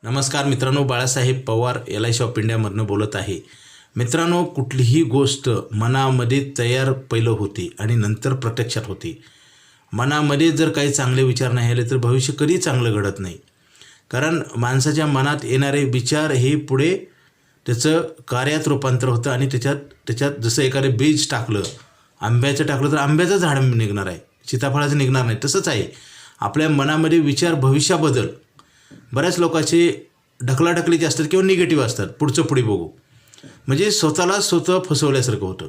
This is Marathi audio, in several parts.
नमस्कार मित्रांनो, बाळासाहेब पवार LIC ऑफ इंडियामधनं बोलत आहे. मित्रांनो, कुठलीही गोष्ट मनामध्ये तयार पहिलं होती आणि नंतर प्रत्यक्षात होती. मनामध्ये जर काही चांगले विचार नाही आले तर भविष्य कधी चांगलं घडत नाही. कारण माणसाच्या मनात येणारे विचार हे पुढे त्याचं कार्यात रूपांतर होतं आणि त्याच्यात जसं एखादं बीज टाकलं, आंब्याचं टाकलं तर आंब्याचं झाड निघणार आहे, सीताफळाचं निघणार नाही. तसंच आहे आपल्या मनामध्ये विचार भविष्याबद्दल. बऱ्याच लोकांचे ढकलाढकलीचे असतात किंवा निगेटिव्ह असतात, पुढचं पुढे बघू, म्हणजे स्वतः फसवल्यासारखं होतं.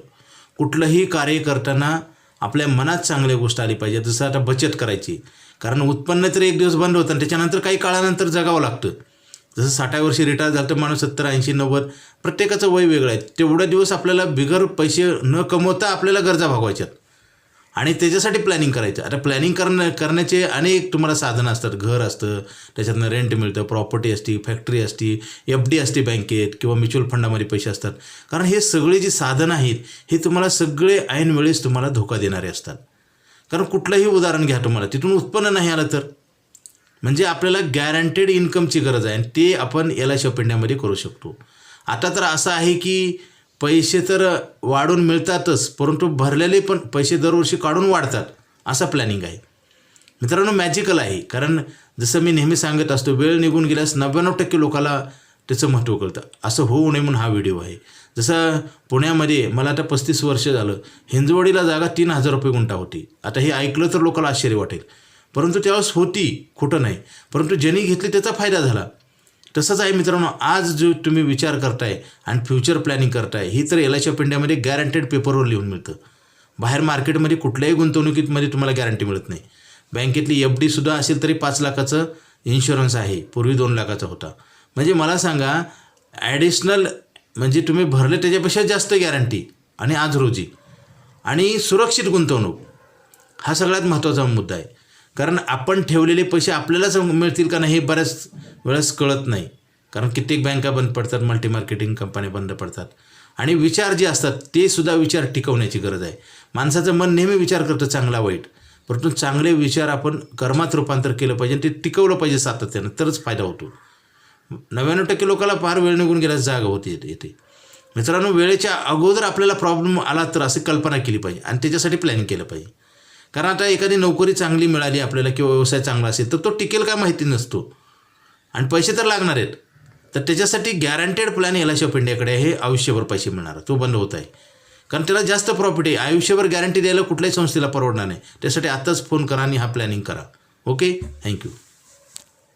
कुठलंही कार्य करताना आपल्या मनात चांगल्या गोष्ट आली पाहिजे. जसं आता बचत करायची, कारण उत्पन्न तर एक दिवस बंद होतं आणि त्याच्यानंतर काही काळानंतर जगावं लागतं. जसं 60 वर्षी रिटायर झालं तर माणूस 70, 80, 90 प्रत्येकाचं वय वेगळं आहे. तेवढ्या दिवस आपल्याला बिगर पैसे न कमवता आपल्याला गरजा भागवायच्यात आणि त्याच्यासाठी प्लॅनिंग करायचं. आता प्लॅनिंग करण्याचे अनेक तुम्हाला साधनं असतात. घर असतं, त्याच्यातनं रेंट मिळतं, प्रॉपर्टी असते, फॅक्टरी असते, FD असते बँकेत किंवा म्युच्युअल फंडामध्ये पैसे असतात. कारण हे सगळे जी साधनं आहेत हे तुम्हाला सगळे ऐन वेळेस तुम्हाला धोका देणारे असतात. कारण कुठलंही उदाहरण घ्या, तुम्हाला तिथून उत्पन्न नाही आलं तर म्हणजे आपल्याला गॅरंटेड इन्कमची गरज आहे आणि ते आपण LIC ऑफ इंडियामध्ये करू शकतो. आता तर असं आहे की पैसे तर वाढून मिळतातच, परंतु भरलेले पण पैसे दरवर्षी काढून वाढतात, असा प्लॅनिंग आहे. मित्रांनो, मॅजिकल आहे. कारण जसं मी नेहमी सांगत असतो, वेळ निघून गेल्यास 99% लोकाला त्याचं महत्त्व कळतं. असं होऊ नये म्हणून हा व्हिडिओ आहे. जसं पुण्यामध्ये मला आता 35 वर्ष झालं, हिंजवडीला जागा 3,000 रुपये गुंठा होती. आता हे ऐकलं तर लोकांना आश्चर्य वाटेल, परंतु त्यावेळेस होती, खोटं नाही. परंतु ज्यांनी घेतली त्याचा फायदा झाला. तसंच आहे मित्रांनो, आज जो तुम्ही विचार करताय आणि फ्युचर प्लॅनिंग करताय, ही तर LIC ऑफ इंडियामध्ये गॅरंटेड पेपरवर लिहून मिळतं. बाहेर मार्केटमध्ये कुठल्याही गुंतवणुकीमध्ये तुम्हाला गॅरंटी मिळत नाही. बँकेतली FD सुद्धा असेल तरी 5 लाखाचं इन्शुरन्स आहे, पूर्वी 2 लाखाचा होता. म्हणजे मला सांगा, ॲडिशनल म्हणजे तुम्ही भरले त्याच्यापेक्षा जास्त गॅरंटी आणि आज रोजी आणि सुरक्षित गुंतवणूक, हा सगळ्यात महत्त्वाचा मुद्दा आहे. कारण आपण ठेवलेले पैसे आपल्यालाच मिळतील का नाही हे बऱ्याच वेळेस कळत नाही. कारण कित्येक बँका बंद पडतात, मल्टी मार्केटिंग कंपन्या बंद पडतात आणि विचार जे असतात ते सुद्धा विचार टिकवण्याची गरज आहे. माणसाचं मन नेहमी विचार करतं चांगला वाईट, परंतु चांगले विचार आपण कर्मात रूपांतर केलं पाहिजे, ते टिकवलं पाहिजे सातत्यानं, तरच फायदा होतो. 99% लोकांना फार वेळ निघून गेल्यास जागा होती येते. मित्रांनो, वेळेच्या अगोदर आपल्याला प्रॉब्लेम आला तर अशी कल्पना केली पाहिजे आणि त्याच्यासाठी प्लॅनिंग केलं पाहिजे. कारण आता एखादी नोकरी चांगली मिळाली आपल्याला किंवा व्यवसाय चांगला असेल तर तो टिकेल का माहिती नसतो आणि पैसे तर लागणार आहेत. तर त्याच्यासाठी गॅरंटेड प्लॅन LIC ऑफ इंडियाकडे आहे. आयुष्यभर पैसे मिळणार, तो बंद होत आहे. कारण त्याला जास्त प्रॉफिट आहे. आयुष्यभर गॅरंटी द्यायला कुठल्याही संस्थेला परवडणार नाही. त्यासाठी आत्ताच फोन करा आणि हा प्लॅनिंग करा. Okay, thank you.